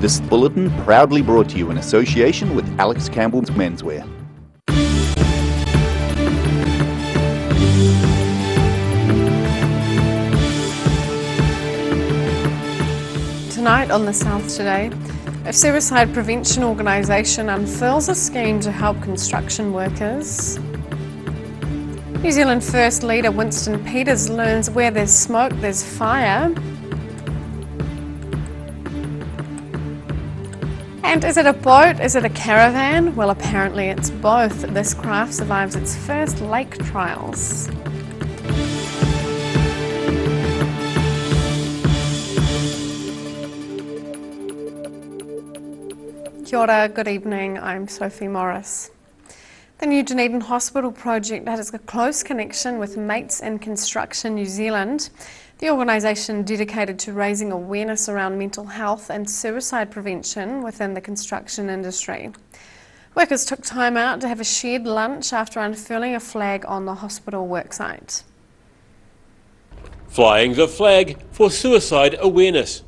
This bulletin proudly brought to you in association with Alex Campbell's Menswear. Tonight on The South Today, a suicide prevention organisation unfurls a scheme to help construction workers. New Zealand First leader Winston Peters learns where there's smoke, there's fire. And is it a boat? Is it a caravan? Well, apparently it's both. This craft survives its first lake trials. Kia ora, good evening, I'm Sophie Morris. The new Dunedin Hospital project has a close connection with Mates in Construction New Zealand, the organisation dedicated to raising awareness around mental health and suicide prevention within the construction industry. Workers took time out to have a shared lunch after unfurling a flag on the hospital worksite. Flying the flag for suicide awareness.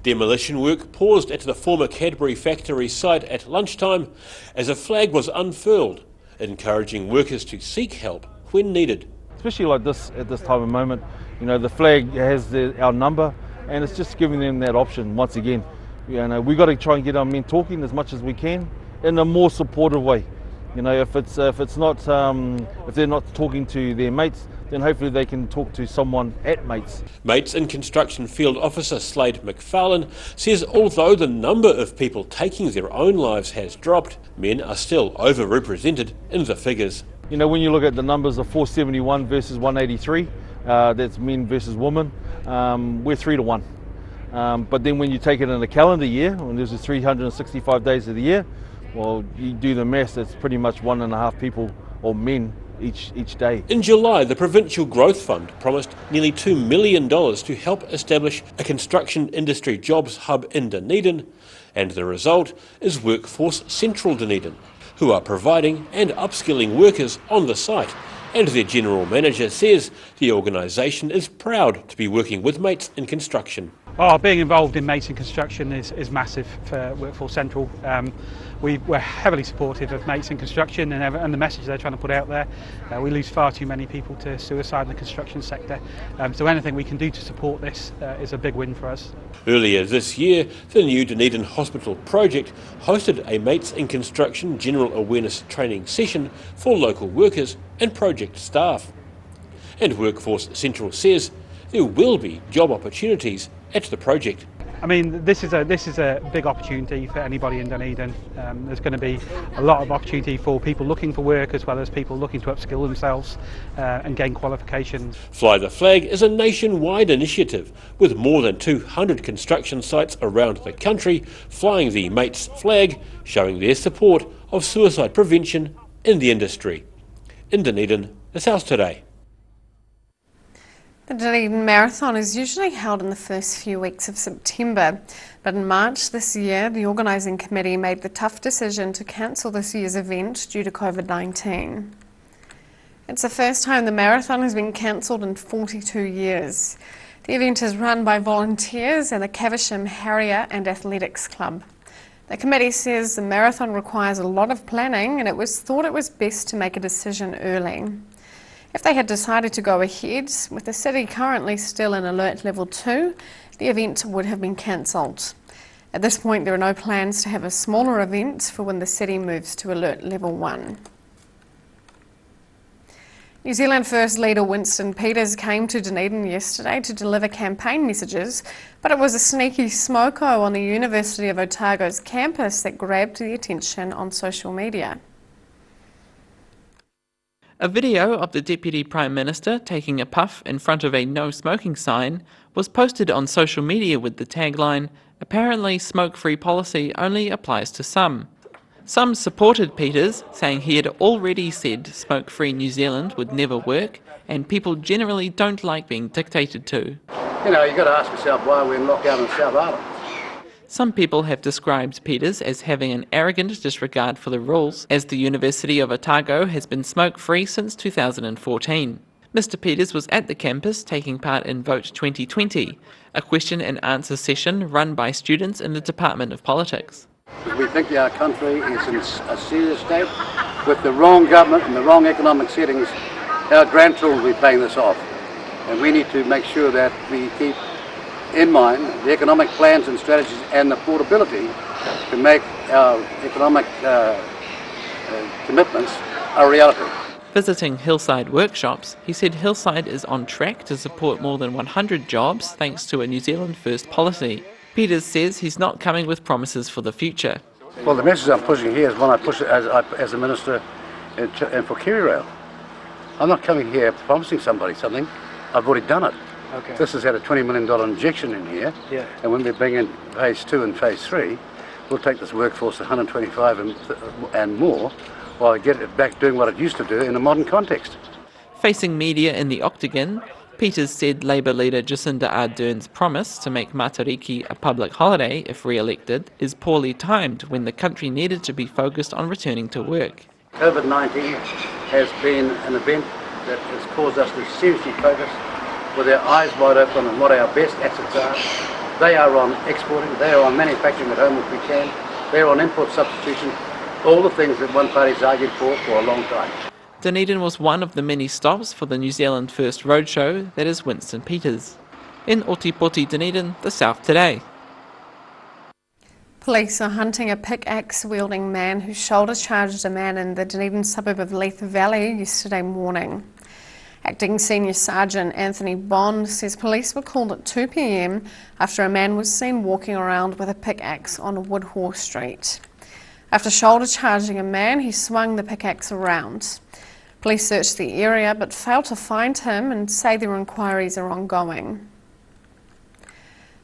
Demolition work paused at the former Cadbury factory site at lunchtime as a flag was unfurled, encouraging workers to seek help when needed. Especially like this, at this type of moment, you know, the flag has our number and it's just giving them that option once again. You know, we've got to try and get our men talking as much as we can in a more supportive way. You know, if they're not talking to their mates, then hopefully they can talk to someone at Mates. Mates in Construction Field Officer Slade McFarlane says although the number of people taking their own lives has dropped, men are still overrepresented in the figures. You know, when you look at the numbers of 471 versus 183, that's men versus women, we're 3 to 1. But then when you take it in a calendar year, when there's 365 days of the year, well, you do the maths, that's pretty much 1.5 people or men each day. In July, the Provincial Growth Fund promised nearly $2 million to help establish a construction industry jobs hub in Dunedin, and the result is Workforce Central Dunedin, who are providing and upskilling workers on the site. And their general manager says the organisation is proud to be working with Mates in Construction. Being involved in Mates in Construction is massive for Workforce Central. We're heavily supportive of Mates in Construction and the message they're trying to put out there. We lose far too many people to suicide in the construction sector, so anything we can do to support this is a big win for us. Earlier this year, the new Dunedin Hospital project hosted a Mates in Construction general awareness training session for local workers and project staff. And Workforce Central says there will be job opportunities at the project. I mean, this is a big opportunity for anybody in Dunedin. There's going to be a lot of opportunity for people looking for work as well as people looking to upskill themselves and gain qualifications. Fly the Flag is a nationwide initiative with more than 200 construction sites around the country flying the Mates flag, showing their support of suicide prevention in the industry. In Dunedin, The South Today. The Dunedin Marathon is usually held in the first few weeks of September, but in March this year, the organising committee made the tough decision to cancel this year's event due to COVID-19. It's the first time the marathon has been cancelled in 42 years. The event is run by volunteers and the Caversham Harrier and Athletics Club. The committee says the marathon requires a lot of planning and it was thought it was best to make a decision early. If they had decided to go ahead, with the city currently still in Alert Level 2, the event would have been cancelled. At this point, there are no plans to have a smaller event for when the city moves to Alert Level 1. New Zealand First leader Winston Peters came to Dunedin yesterday to deliver campaign messages, but it was a sneaky smoko on the University of Otago's campus that grabbed the attention on social media. A video of the Deputy Prime Minister taking a puff in front of a no smoking sign was posted on social media with the tagline, "Apparently smoke-free policy only applies to some." Some supported Peters, saying he had already said smoke-free New Zealand would never work, and people generally don't like being dictated to. You know, you've got to ask yourself why we're in lockdown in South Island. Some people have described Peters as having an arrogant disregard for the rules, as the University of Otago has been smoke-free since 2014. Mr Peters was at the campus taking part in Vote 2020, a question and answer session run by students in the Department of Politics. We think our country is in a serious state. With the wrong government and the wrong economic settings, our grandchildren will be paying this off. And we need to make sure that we keep in mind the economic plans and strategies and the affordability to make our economic commitments a reality. Visiting Hillside workshops, he said Hillside is on track to support more than 100 jobs thanks to a New Zealand First policy. Peters says he's not coming with promises for the future. Well, the message I'm pushing here is one I push as a minister and for KiwiRail. I'm not coming here promising somebody something. I've already done it. Okay. This has had a $20 million injection in here, Yeah. and when we bring in phase 2 and phase 3, we'll take this workforce to 125 and more, while I get it back doing what it used to do in a modern context. Facing media in the Octagon, Peters said Labour leader Jacinda Ardern's promise to make Matariki a public holiday if re-elected is poorly timed when the country needed to be focused on returning to work. COVID-19 has been an event that has caused us to seriously focus with our eyes wide open on what our best assets are. They are on exporting, they are on manufacturing at home if we can, they are on import substitution, all the things that one party's argued for a long time. Dunedin was one of the many stops for the New Zealand First Roadshow that is Winston Peters. In Otipoti, Dunedin, The South Today. Police are hunting a pickaxe-wielding man who shoulder-charged a man in the Dunedin suburb of Leith Valley yesterday morning. Acting Senior Sergeant Anthony Bond says police were called at 2 p.m. after a man was seen walking around with a pickaxe on Woodhall Street. After shoulder-charging a man, he swung the pickaxe around. Police searched the area but failed to find him and say their inquiries are ongoing.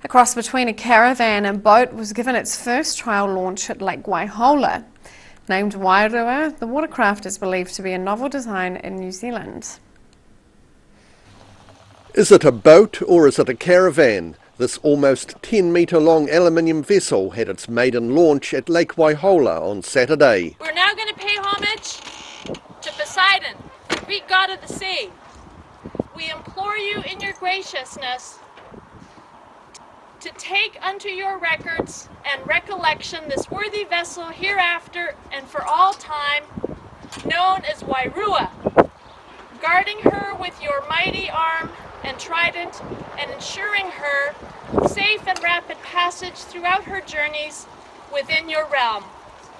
A cross between a caravan and boat was given its first trial launch at Lake Waihola. Named Wairua, the watercraft is believed to be a novel design in New Zealand. Is it a boat or is it a caravan? This almost 10-metre long aluminium vessel had its maiden launch at Lake Waihola on Saturday. We're now going to pay homage to Poseidon, Greek god of the sea. We implore you in your graciousness to take unto your records and recollection this worthy vessel hereafter and for all time, known as Wairua, guarding her with your mighty arm and trident and ensuring her safe and rapid passage throughout her journeys within your realm.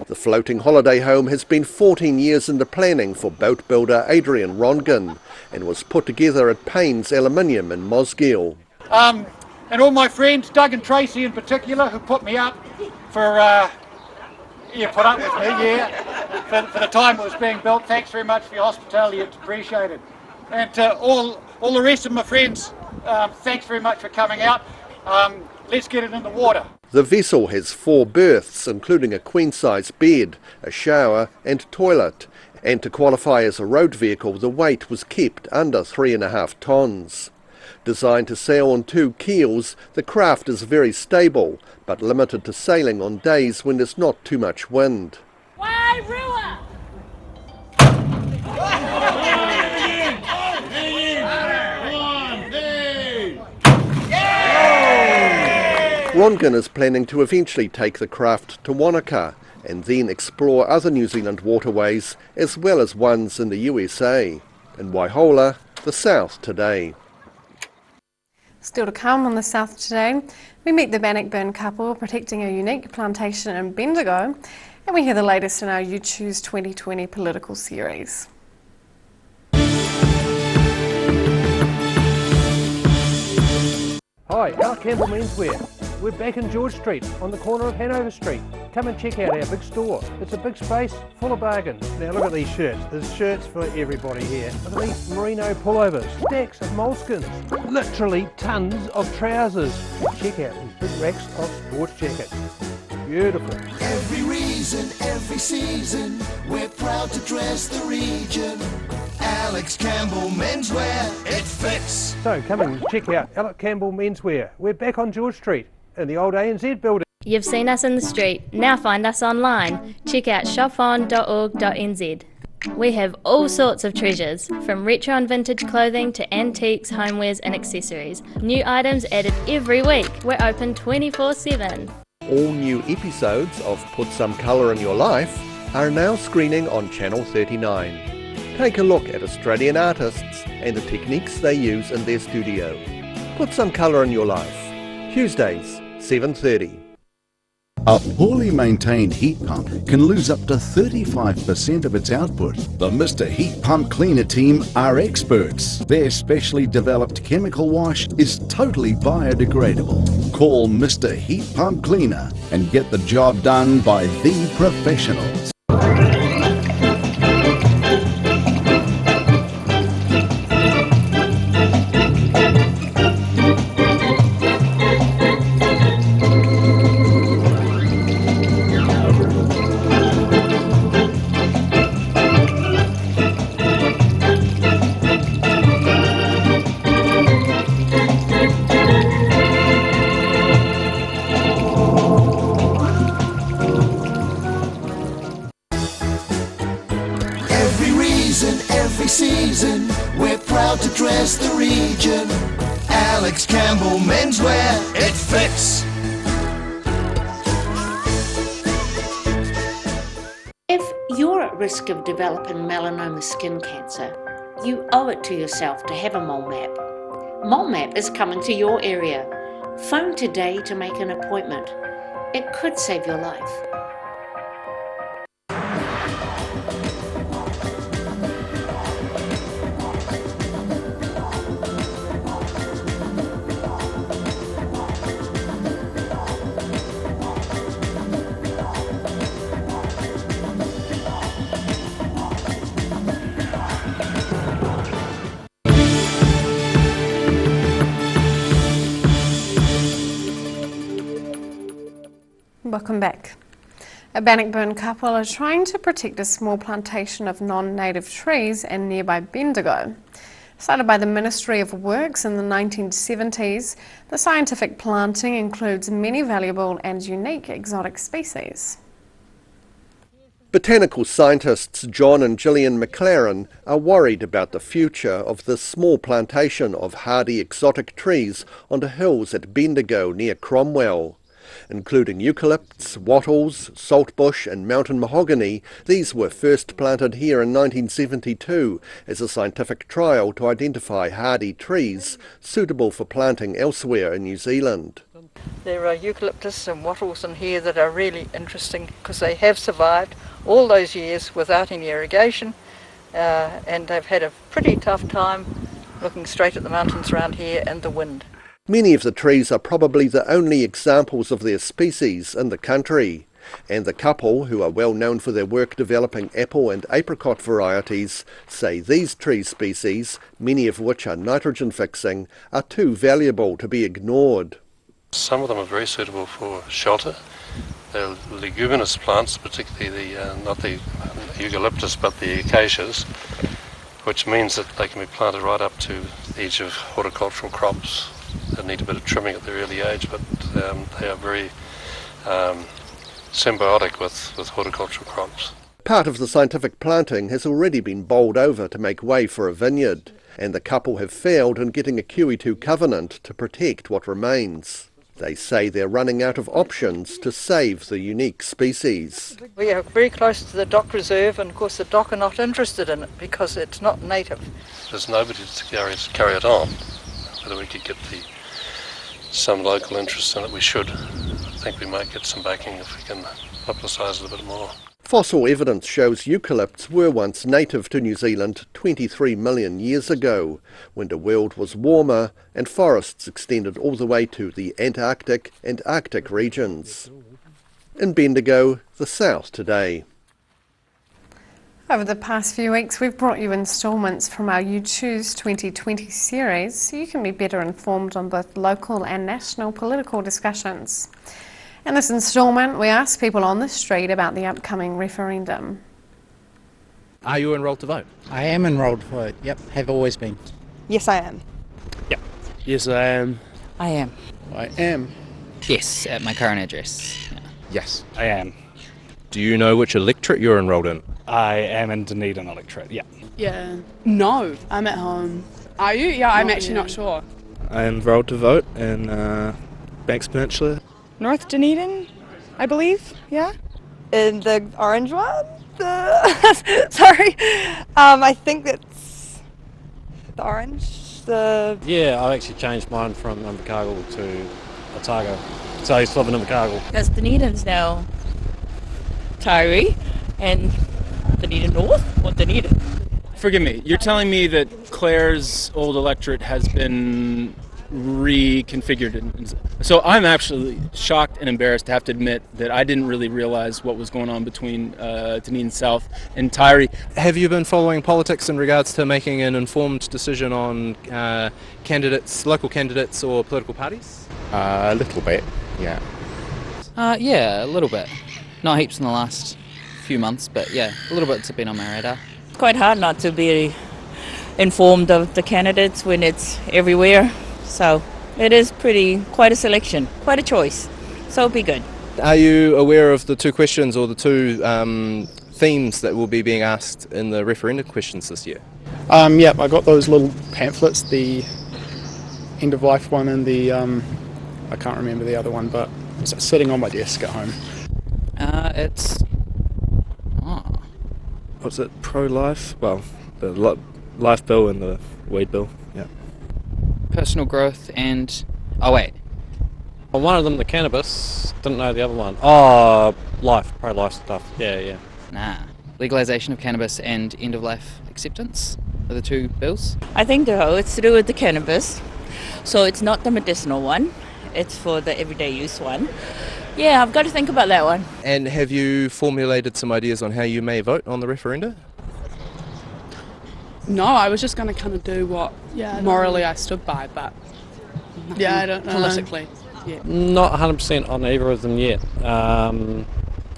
The floating holiday home has been 14 years in the planning for boat builder Adrian Rongan and was put together at Payne's Aluminium in Mosgiel. And all my friends, Doug and Tracy in particular, who put me up for, put up with me, for the time it was being built. Thanks very much for your hospitality, it's appreciated. And to all the rest of my friends, thanks very much for coming out. Let's get it in the water. The vessel has 4 berths, including a queen-size bed, a shower and toilet. And to qualify as a road vehicle, the weight was kept under 3.5 tonnes. Designed to sail on 2 keels, the craft is very stable, but limited to sailing on days when there's not too much wind. Wairua! Rongan is planning to eventually take the craft to Wanaka and then explore other New Zealand waterways as well as ones in the USA. In Waihola, The South Today. Still to come on The South Today, we meet the Bannockburn couple protecting a unique plantation in Bendigo, and we hear the latest in our You Choose 2020 political series. Hi, Alec Campbell Menswear. We're back in George Street on the corner of Hanover Street. Come and check out our big store. It's a big space full of bargains. Now look at these shirts. There's shirts for everybody here. Look at these merino pullovers, stacks of moleskins, literally tons of trousers. Check out these big racks of sports jackets. Beautiful. Every reason, every season, we're proud to dress the region. Alex Campbell Menswear, it fits. So come and check out Alec Campbell Menswear. We're back on George Street in the old ANZ building. You've seen us in the street, now find us online. Check out shopon.org.nz. We have all sorts of treasures, from retro and vintage clothing to antiques, homewares and accessories. New items added every week. We're open 24/7. All new episodes of Put Some Colour in Your Life are now screening on Channel 39. Take a look at Australian artists and the techniques they use in their studio. Put Some Colour in Your Life, Tuesdays, 7:30. A poorly maintained heat pump can lose up to 35% of its output. The Mr. Heat Pump Cleaner team are experts. Their specially developed chemical wash is totally biodegradable. Call Mr. Heat Pump Cleaner and get the job done by the professionals. Every season, we're proud to dress the region. Alex Campbell Menswear, it fits. If you're at risk of developing melanoma skin cancer, you owe it to yourself to have a mole map. Mole map is coming to your area. Phone today to make an appointment. It could save your life. Welcome back. A Bannockburn couple are trying to protect a small plantation of non-native trees in nearby Bendigo. Started by the Ministry of Works in the 1970s, the scientific planting includes many valuable and unique exotic species. Botanical scientists John and Gillian McLaren are worried about the future of this small plantation of hardy exotic trees on the hills at Bendigo near Cromwell. Including eucalypts, wattles, saltbush and mountain mahogany, these were first planted here in 1972 as a scientific trial to identify hardy trees suitable for planting elsewhere in New Zealand. There are eucalyptus and wattles in here that are really interesting because they have survived all those years without any irrigation and they've had a pretty tough time looking straight at the mountains around here and the wind. Many of the trees are probably the only examples of their species in the country, and the couple, who are well known for their work developing apple and apricot varieties, say these tree species, many of which are nitrogen fixing, are too valuable to be ignored. Some of them are very suitable for shelter. They're leguminous plants, particularly not the eucalyptus but the acacias, which means that they can be planted right up to the edge of horticultural crops. They need a bit of trimming at their early age, but they are very symbiotic with horticultural crops. Part of the scientific planting has already been bowled over to make way for a vineyard, and the couple have failed in getting a QE2 covenant to protect what remains. They say they're running out of options to save the unique species. We are very close to the dock reserve and of course the dock are not interested in it because it's not native. There's nobody to carry it on. Whether we could get some local interest in it, we should. I think we might get some backing if we can publicise it a bit more. Fossil evidence shows eucalypts were once native to New Zealand 23 million years ago, when the world was warmer and forests extended all the way to the Antarctic and Arctic regions. In Bendigo, the South Today. Over the past few weeks, we've brought you instalments from our You Choose 2020 series so you can be better informed on both local and national political discussions. In this instalment, we asked people on the street about the upcoming referendum. Are you enrolled to vote? I am enrolled to vote, yep, have always been. Yes, I am. Yep. Yes, I am. I am. I am. Yes, at my current address. Yes, I am. Do you know which electorate you're enrolled in? I am in Dunedin electorate, yeah. Yeah. No, I'm at home. Are you? Yeah, I'm actually not sure. I am enrolled to vote in Banks Peninsula. North Dunedin, I believe, yeah. In the orange one? Sorry. I think it's the orange. Yeah, I actually changed mine from Invercargill to Otago. So I used to live in Invercargill. Because Dunedin's now Tyree and Dunedin North or Dunedin. Forgive me, you're telling me that Clare's old electorate has been reconfigured. So I'm actually shocked and embarrassed to have to admit that I didn't really realize what was going on between Dunedin South and Tyree. Have you been following politics in regards to making an informed decision on candidates, local candidates or political parties? A little bit, yeah. Yeah, a little bit. Not heaps in the last few months, but yeah, a little bit's been on my radar. It's quite hard not to be informed of the candidates when it's everywhere. So it is quite a selection, quite a choice. So it'll be good. Are you aware of the two questions or the two themes that will be being asked in the referendum questions this year? Yep, I got those little pamphlets, the end of life one and the, I can't remember the other one, but it's sitting on my desk at home. What's it, pro-life? Well, the life bill and the weed bill, yeah. Personal growth and... oh wait. Well, one of them, the cannabis, didn't know the other one. Oh, pro-life stuff, yeah. Nah. Legalisation of cannabis and end-of-life acceptance are the two bills. I think it's to do with the cannabis. So it's not the medicinal one, it's for the everyday use one. Yeah, I've got to think about that one. And have you formulated some ideas on how you may vote on the referenda? No, I was just going to kind of do what morally I stood by, but I don't know. Politically, yeah. Not 100% on either of them yet. I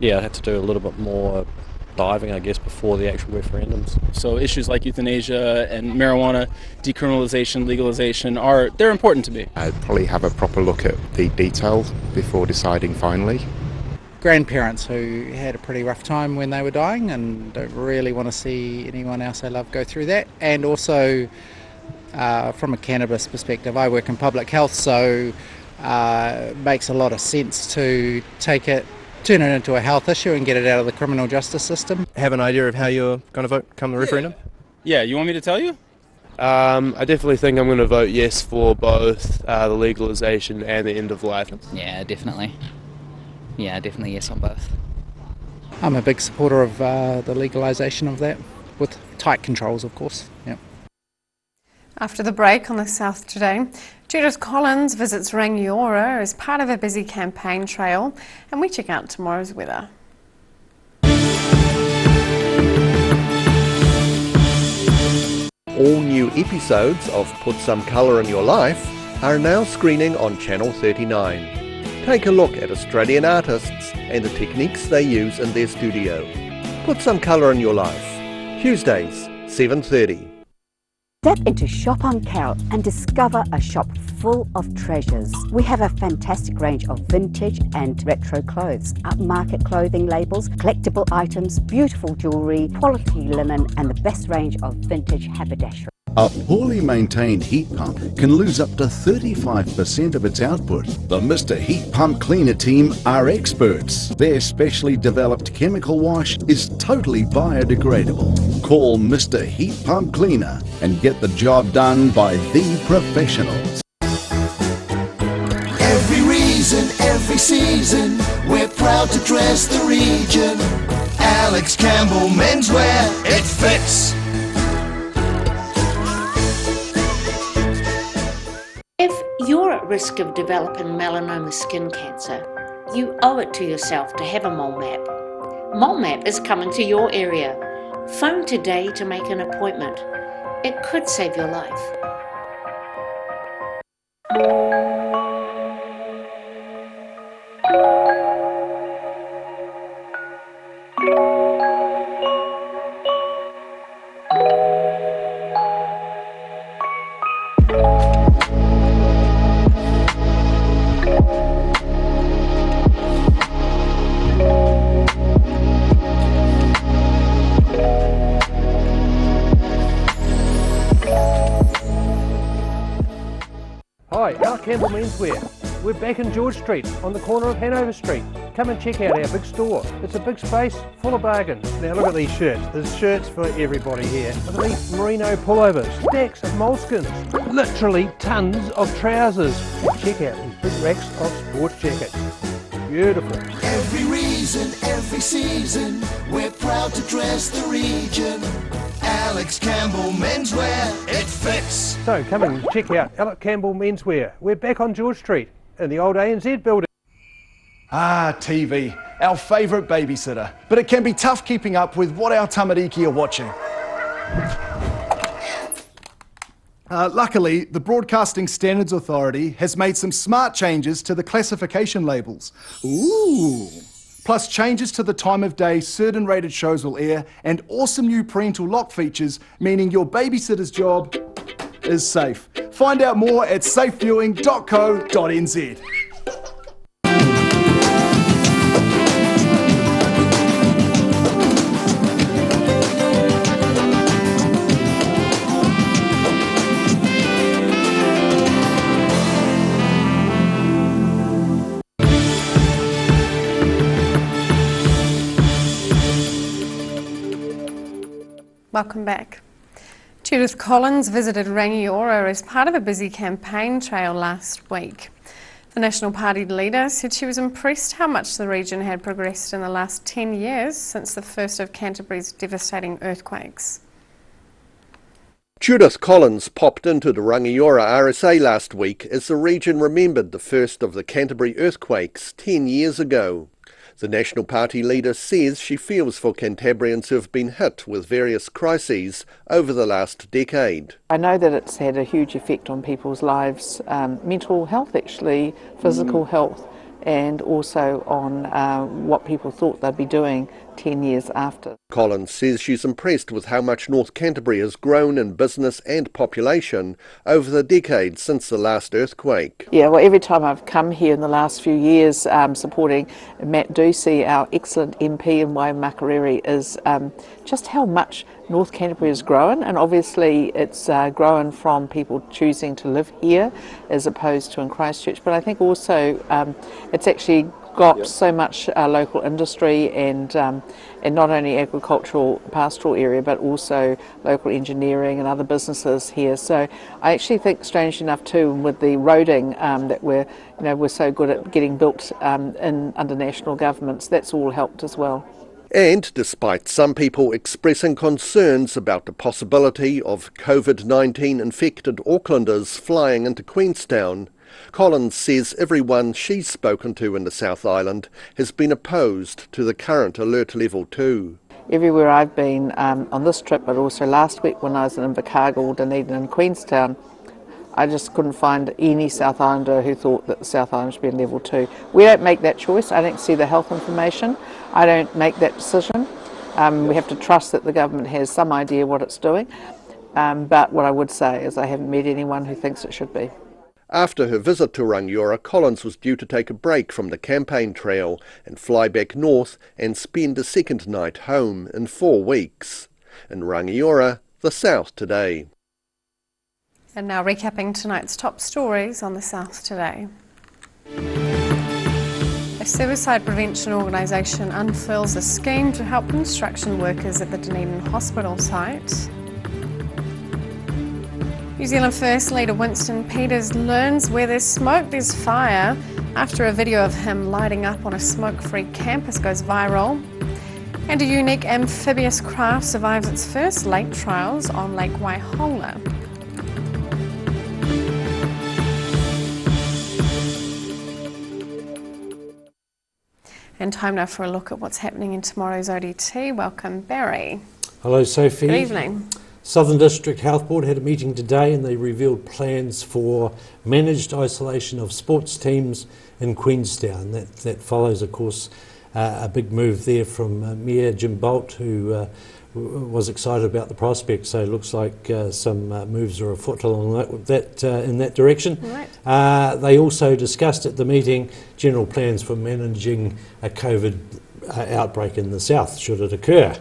had to do a little bit more diving, I guess, before the actual referendums. So issues like euthanasia and marijuana, decriminalisation, legalisation, they're important to me. I'd probably have a proper look at the detail before deciding finally. Grandparents who had a pretty rough time when they were dying and don't really want to see anyone else they love go through that. And also, from a cannabis perspective, I work in public health, so it makes a lot of sense to turn it into a health issue and get it out of the criminal justice system. Have an idea of how you're going to vote come the referendum? Yeah, you want me to tell you? I definitely think I'm going to vote yes for both the legalisation and the end of life. Yeah, definitely. Yeah, definitely yes on both. I'm a big supporter of the legalisation of that, with tight controls, of course. Yep. After the break on the South Today, Judith Collins visits Rangiora as part of a busy campaign trail, and we check out tomorrow's weather. All new episodes of Put Some Colour in Your Life are now screening on Channel 39. Take a look at Australian artists and the techniques they use in their studio. Put Some Colour in Your Life, Tuesdays, 7:30. Step into Shop on Carol and discover a shop full of treasures. We have a fantastic range of vintage and retro clothes, upmarket clothing labels, collectible items, beautiful jewellery, quality linen and the best range of vintage haberdashery. A poorly maintained heat pump can lose up to 35% of its output. The Mr. Heat Pump Cleaner team are experts. Their specially developed chemical wash is totally biodegradable. Call Mr. Heat Pump Cleaner and get the job done by the professionals. Every reason, every season, we're proud to dress the region. Alex Campbell Menswear, it fits. If you're at risk of developing melanoma skin cancer, you owe it to yourself to have a mole map. Mole map is coming to your area. Phone today to make an appointment. It could save your life. Hi, Alec Campbell Menswear. We're back in George Street on the corner of Hanover Street. Come and check out our big store. It's a big space full of bargains. Now look at these shirts. There's shirts for everybody here. Look at these merino pullovers, stacks of moleskins, literally tons of trousers. And check out these big racks of sports jackets. Beautiful. Every reason, every season, we're proud to dress the region. Alex Campbell Menswear, it fits. So come and check out Alec Campbell Menswear. We're back on George Street in the old ANZ building. Ah, TV, our favourite babysitter. But it can be tough keeping up with what our tamariki are watching. Luckily, the Broadcasting Standards Authority has made some smart changes to the classification labels. Ooh! Plus changes to the time of day certain rated shows will air, and awesome new parental lock features, meaning your babysitter's job is safe. Find out more at safeviewing.co.nz. Welcome back. Judith Collins visited Rangiora as part of a busy campaign trail last week. The National Party leader said she was impressed how much the region had progressed in the last 10 years since the first of Canterbury's devastating earthquakes. Judith Collins popped into the Rangiora RSA last week as the region remembered the first of the Canterbury earthquakes 10 years ago. The National Party leader says she feels for Cantabrians who have been hit with various crises over the last decade. I know that it's had a huge effect on people's lives, mental health actually, physical health, and also on what people thought they'd be doing 10 years after. Collins says she's impressed with how much North Canterbury has grown in business and population over the decade since the last earthquake. Yeah, well, every time I've come here in the last few years supporting Matt Ducey, our excellent MP in Waimakariri, is just how much North Canterbury has grown, and obviously it's grown from people choosing to live here as opposed to in Christchurch, but I think also it's actually got so much local industry and not only agricultural pastoral area but also local engineering and other businesses here. So I actually think, strangely enough too, with the roading that we're so good at getting built under national governments, that's all helped as well. And despite some people expressing concerns about the possibility of COVID-19 infected Aucklanders flying into Queenstown, Collins says everyone she's spoken to in the South Island has been opposed to the current alert level 2. Everywhere I've been on this trip, but also last week when I was in Invercargill, Dunedin and Queenstown, I just couldn't find any South Islander who thought that the South Island should be in level 2. We don't make that choice. I don't see the health information. I don't make that decision. We have to trust that the government has some idea what it's doing. But what I would say is I haven't met anyone who thinks it should be. After her visit to Rangiora, Collins was due to take a break from the campaign trail and fly back north and spend a second night home in 4 weeks. In Rangiora, the South Today. And now recapping tonight's top stories on the South Today. A suicide prevention organisation unfurls a scheme to help construction workers at the Dunedin hospital site. New Zealand First Leader Winston Peters learns where there's smoke, there's fire after a video of him lighting up on a smoke-free campus goes viral. And a unique amphibious craft survives its first lake trials on Lake Waihola. And time now for a look at what's happening in tomorrow's ODT. Welcome, Barry. Hello, Sophie. Good evening. Southern District Health Board had a meeting today and they revealed plans for managed isolation of sports teams in Queenstown. That follows, of course, a big move there from Mayor Jim Bolt, who was excited about the prospect. So it looks like some moves are afoot along that in that direction. Right. They also discussed at the meeting general plans for managing a COVID outbreak in the south, should it occur.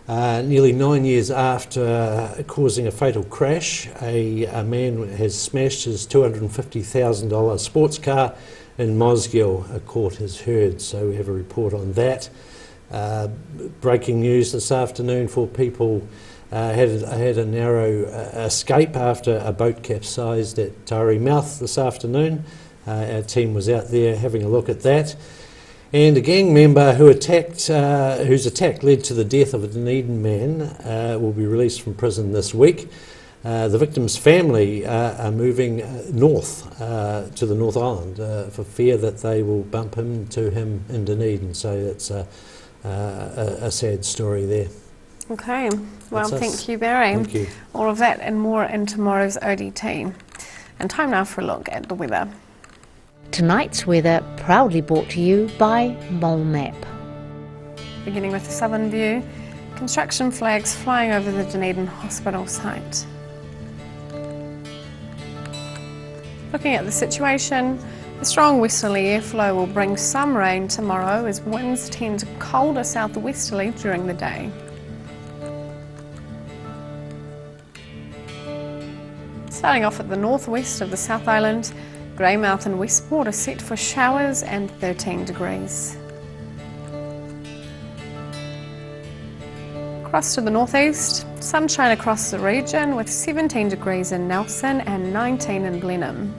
Nearly 9 years after causing a fatal crash, a man has smashed his $250,000 sports car in Mosgiel, a court has heard. So we have a report on that. Breaking news this afternoon for people had a narrow escape after a boat capsized at Taree Mouth this afternoon. Our team was out there having a look at that. And a gang member whose attack led to the death of a Dunedin man will be released from prison this week. The victim's family are moving north to the North Island for fear that they will bump into him in Dunedin. So it's a sad story there. Okay, well, That's us. thank you, Barry. Thank you. All of that and more in tomorrow's ODT. And time now for a look at the weather. Tonight's weather proudly brought to you by Mole Map. Beginning with the southern view, construction flags flying over the Dunedin Hospital site. Looking at the situation, the strong westerly airflow will bring some rain tomorrow as winds tend colder southwesterly during the day. Starting off at the northwest of the South Island, Greymouth and Westport are set for showers and 13 degrees. Across to the northeast, sunshine across the region with 17 degrees in Nelson and 19 in Blenheim.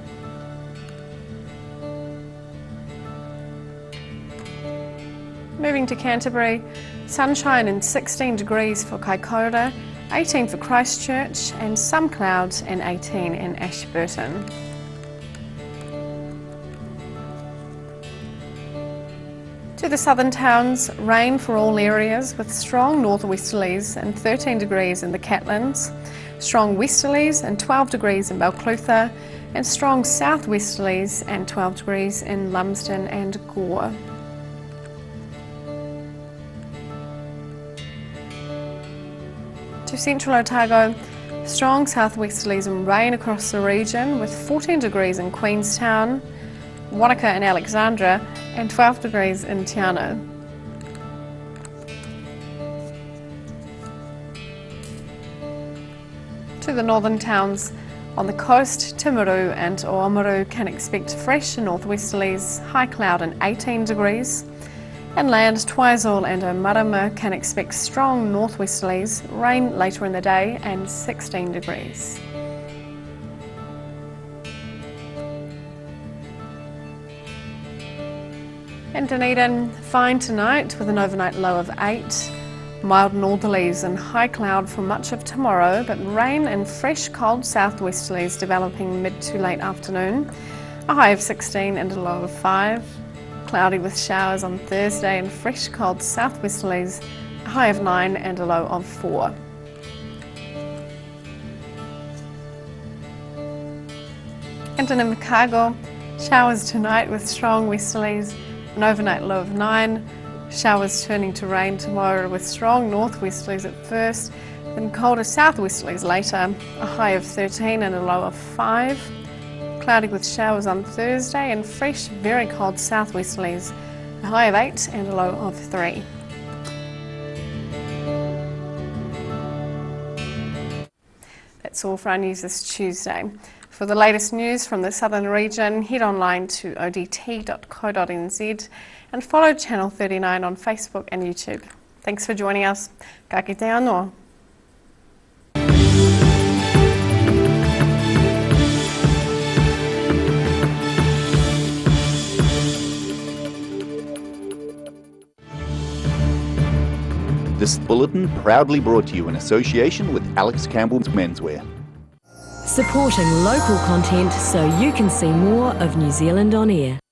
Moving to Canterbury, sunshine and 16 degrees for Kaikoura, 18 for Christchurch and some clouds and 18 in Ashburton. To the southern towns, rain for all areas with strong northwesterlies and 13 degrees in the Catlins, strong westerlies and 12 degrees in Balclutha, and strong southwesterlies and 12 degrees in Lumsden and Gore. To central Otago, strong southwesterlies and rain across the region with 14 degrees in Queenstown, Wanaka and Alexandra, and 12 degrees in Te Anau. To the northern towns, on the coast, Timaru and Oamaru can expect fresh northwesterlies, high cloud and 18 degrees. Inland, Twizel and Omarama can expect strong northwesterlies, rain later in the day and 16 degrees. In Dunedin, fine tonight with an overnight low of 8. Mild northerlies and high cloud for much of tomorrow, but rain and fresh cold southwesterlies developing mid to late afternoon. A high of 16 and a low of 5. Cloudy with showers on Thursday and fresh cold southwesterlies. A high of 9 and a low of 4. And in Invercargill, showers tonight with strong westerlies. An overnight low of 9, showers turning to rain tomorrow with strong northwesterlies at first, then colder southwesterlies later, a high of 13 and a low of 5. Cloudy with showers on Thursday and fresh, very cold southwesterlies, a high of 8 and a low of 3. That's all for our news this Tuesday. For the latest news from the southern region, head online to odt.co.nz and follow Channel 39 on Facebook and YouTube. Thanks for joining us. Ka kite anō. This bulletin proudly brought to you in association with Alex Campbell's Menswear. Supporting local content so you can see more of New Zealand on air.